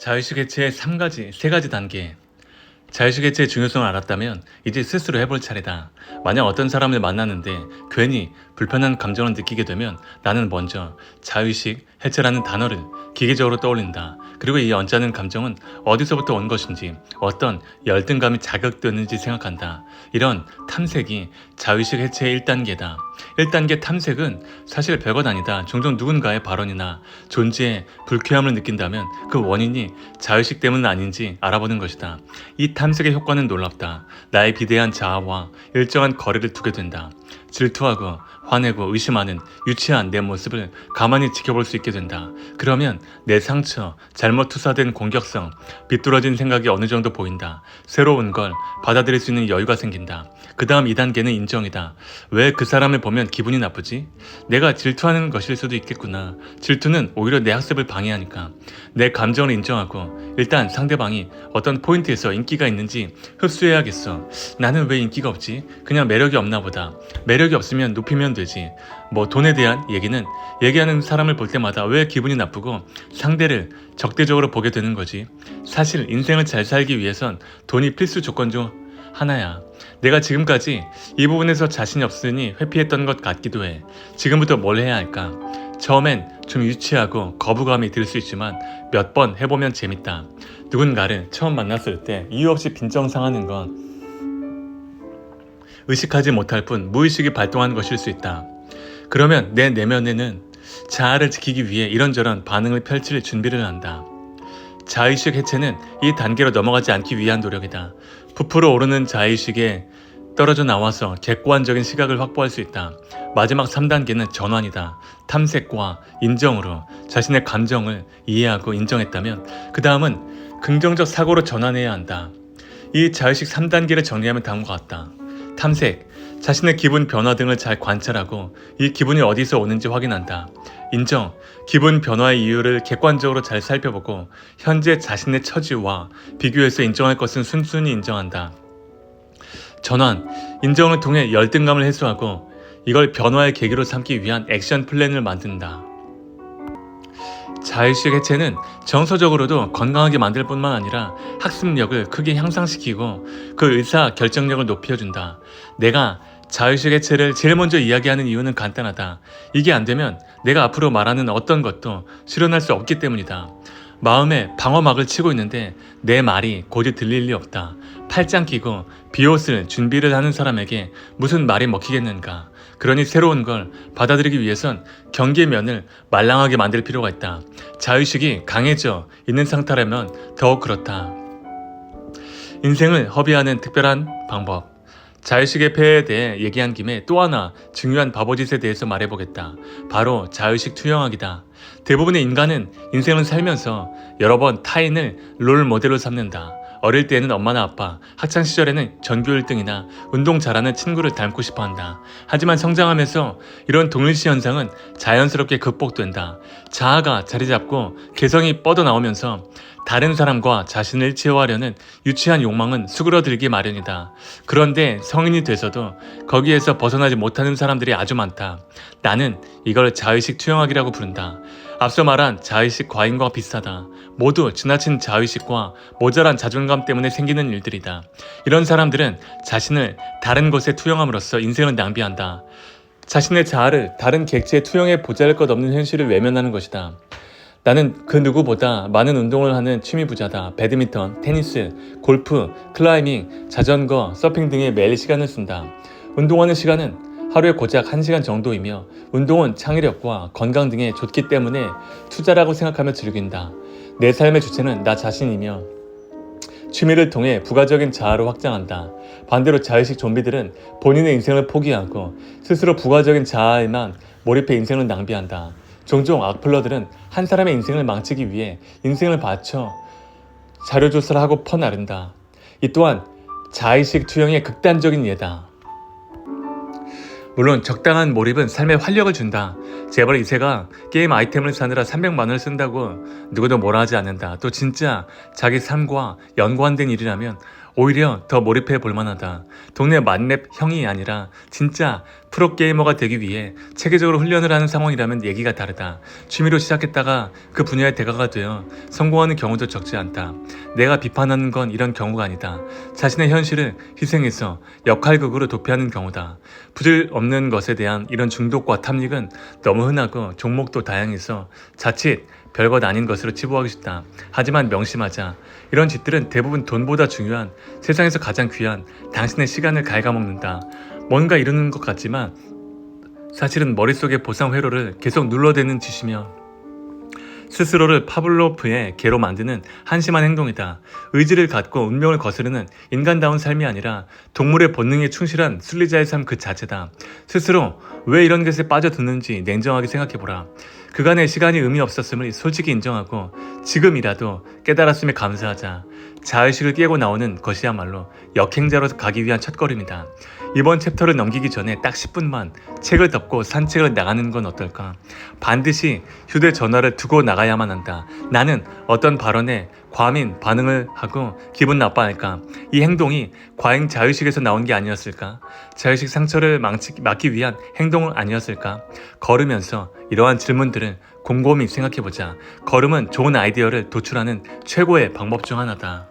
자의식 해체의 3가지 단계. 자의식 해체의 중요성을 알았다면 이제 스스로 해볼 차례다. 만약 어떤 사람을 만났는데 괜히 불편한 감정을 느끼게 되면 나는 먼저 자의식 해체라는 단어를 기계적으로 떠올린다. 그리고 이 언짢은 감정은 어디서부터 온 것인지, 어떤 열등감이 자극되는지 생각한다. 이런 탐색이 자의식 해체의 1단계다. 1단계 탐색은 사실 별것 아니다. 종종 누군가의 발언이나 존재에 불쾌함을 느낀다면 그 원인이 자의식 때문은 아닌지 알아보는 것이다. 이 탐색의 효과는 놀랍다. 나의 비대한 자아와 일정한 거리를 두게 된다. 질투하고 화내고 의심하는 유치한 내 모습을 가만히 지켜볼 수 있게 된다. 그러면 내 상처, 잘못 투사된 공격성, 비뚤어진 생각이 어느 정도 보인다. 새로운 걸 받아들일 수 있는 여유가 생긴다. 그 다음 2단계는 인정이다. 왜 그 사람을 보면 기분이 나쁘지? 내가 질투하는 것일 수도 있겠구나. 질투는 오히려 내 학습을 방해하니까. 내 감정을 인정하고 일단 상대방이 어떤 포인트에서 인기가 있는지 흡수해야겠어. 나는 왜 인기가 없지? 그냥 매력이 없나 보다. 매력이 없으면 높이면 되지. 돈에 대한 얘기는 얘기하는 사람을 볼 때마다 왜 기분이 나쁘고 상대를 적대적으로 보게 되는 거지. 사실 인생을 잘 살기 위해선 돈이 필수 조건 중 하나야. 내가 지금까지 이 부분에서 자신이 없으니 회피했던 것 같기도 해. 지금부터 뭘 해야 할까? 처음엔 좀 유치하고 거부감이 들 수 있지만 몇 번 해보면 재밌다. 누군가를 처음 만났을 때 이유 없이 빈정상하는 건 의식하지 못할 뿐 무의식이 발동한 것일 수 있다. 그러면 내 내면에는 자아를 지키기 위해 이런저런 반응을 펼칠 준비를 한다. 자의식 해체는 이 단계로 넘어가지 않기 위한 노력이다. 부풀어 오르는 자의식에 떨어져 나와서 객관적인 시각을 확보할 수 있다. 마지막 3단계는 전환이다. 탐색과 인정으로 자신의 감정을 이해하고 인정했다면 그 다음은 긍정적 사고로 전환해야 한다. 이 자의식 3단계를 정리하면 다음과 같다. 탐색, 자신의 기분 변화 등을 잘 관찰하고 이 기분이 어디서 오는지 확인한다. 인정, 기분 변화의 이유를 객관적으로 잘 살펴보고 현재 자신의 처지와 비교해서 인정할 것은 순순히 인정한다. 전환, 인정을 통해 열등감을 해소하고 이걸 변화의 계기로 삼기 위한 액션 플랜을 만든다. 자의식 해체는 정서적으로도 건강하게 만들 뿐만 아니라 학습력을 크게 향상시키고 그 의사 결정력을 높여준다. 내가 자의식 해체를 제일 먼저 이야기하는 이유는 간단하다. 이게 안 되면 내가 앞으로 말하는 어떤 것도 실현할 수 없기 때문이다. 마음에 방어막을 치고 있는데 내 말이 곧이 들릴 리 없다. 팔짱 끼고 비옷을 준비를 하는 사람에게 무슨 말이 먹히겠는가. 그러니 새로운 걸 받아들이기 위해선 경계의 면을 말랑하게 만들 필요가 있다. 자의식이 강해져 있는 상태라면 더욱 그렇다. 인생을 허비하는 특별한 방법. 자의식의 폐해에 대해 얘기한 김에 또 하나 중요한 바보짓에 대해서 말해보겠다. 바로 자의식 투영하기다. 대부분의 인간은 인생을 살면서 여러 번 타인을 롤 모델로 삼는다. 어릴 때에는 엄마나 아빠, 학창시절에는 전교 1등이나 운동 잘하는 친구를 닮고 싶어한다. 하지만 성장하면서 이런 동일시 현상은 자연스럽게 극복된다. 자아가 자리잡고 개성이 뻗어나오면서 다른 사람과 자신을 일치화하려는 유치한 욕망은 수그러들기 마련이다. 그런데 성인이 돼서도 거기에서 벗어나지 못하는 사람들이 아주 많다. 나는 이걸 자의식 투영하기라고 부른다. 앞서 말한 자의식 과잉과 비슷하다. 모두 지나친 자의식과 모자란 자존감 때문에 생기는 일들이다. 이런 사람들은 자신을 다른 것에 투영함으로써 인생을 낭비한다. 자신의 자아를 다른 객체에 투영해 보잘것없는 현실을 외면하는 것이다. 나는 그 누구보다 많은 운동을 하는 취미 부자다. 배드민턴, 테니스, 골프, 클라이밍, 자전거, 서핑 등에 매일 시간을 쓴다. 운동하는 시간은 하루에 고작 1시간 정도이며 운동은 창의력과 건강 등에 좋기 때문에 투자라고 생각하며 즐긴다. 내 삶의 주체는 나 자신이며 취미를 통해 부가적인 자아로 확장한다. 반대로 자의식 좀비들은 본인의 인생을 포기하고 스스로 부가적인 자아에만 몰입해 인생을 낭비한다. 종종 악플러들은 한 사람의 인생을 망치기 위해 인생을 바쳐 자료조사를 하고 퍼나른다. 이 또한 자의식 투영의 극단적인 예다. 물론 적당한 몰입은 삶에 활력을 준다. 재벌 2세가 게임 아이템을 사느라 300만 원을 쓴다고 누구도 뭐라 하지 않는다. 또 진짜 자기 삶과 연관된 일이라면 오히려 더 몰입해 볼만하다. 동네 만렙 형이 아니라 진짜 프로게이머가 되기 위해 체계적으로 훈련을 하는 상황이라면 얘기가 다르다. 취미로 시작했다가 그 분야의 대가가 되어 성공하는 경우도 적지 않다. 내가 비판하는 건 이런 경우가 아니다. 자신의 현실을 희생해서 역할극으로 도피하는 경우다. 부질 없는 것에 대한 이런 중독과 탐닉은 너무 흔하고 종목도 다양해서 자칫 별것 아닌 것으로 치부하기 쉽다. 하지만 명심하자. 이런 짓들은 대부분 돈보다 중요한 세상에서 가장 귀한 당신의 시간을 갉아먹는다. 뭔가 이루는 것 같지만 사실은 머릿속의 보상 회로를 계속 눌러대는 짓이며 스스로를 파블로프의 개로 만드는 한심한 행동이다. 의지를 갖고 운명을 거스르는 인간다운 삶이 아니라 동물의 본능에 충실한 순리자의 삶 그 자체다. 스스로 왜 이런 것에 빠져드는지 냉정하게 생각해보라. 그간의 시간이 의미 없었음을 솔직히 인정하고 지금이라도 깨달았음에 감사하자. 자의식을 깨고 나오는 것이야말로 역행자로 가기 위한 첫걸음이다. 이번 챕터를 넘기기 전에 딱 10분만 책을 덮고 산책을 나가는 건 어떨까? 반드시 휴대전화를 두고 나가야만 한다. 나는 어떤 발언에 과민 반응을 하고 기분 나빠할까? 이 행동이 과잉 자의식에서 나온 게 아니었을까? 자의식 상처를 막기 위한 행동은 아니었을까? 걸으면서 이러한 질문들을 곰곰이 생각해보자. 걸음은 좋은 아이디어를 도출하는 최고의 방법 중 하나다.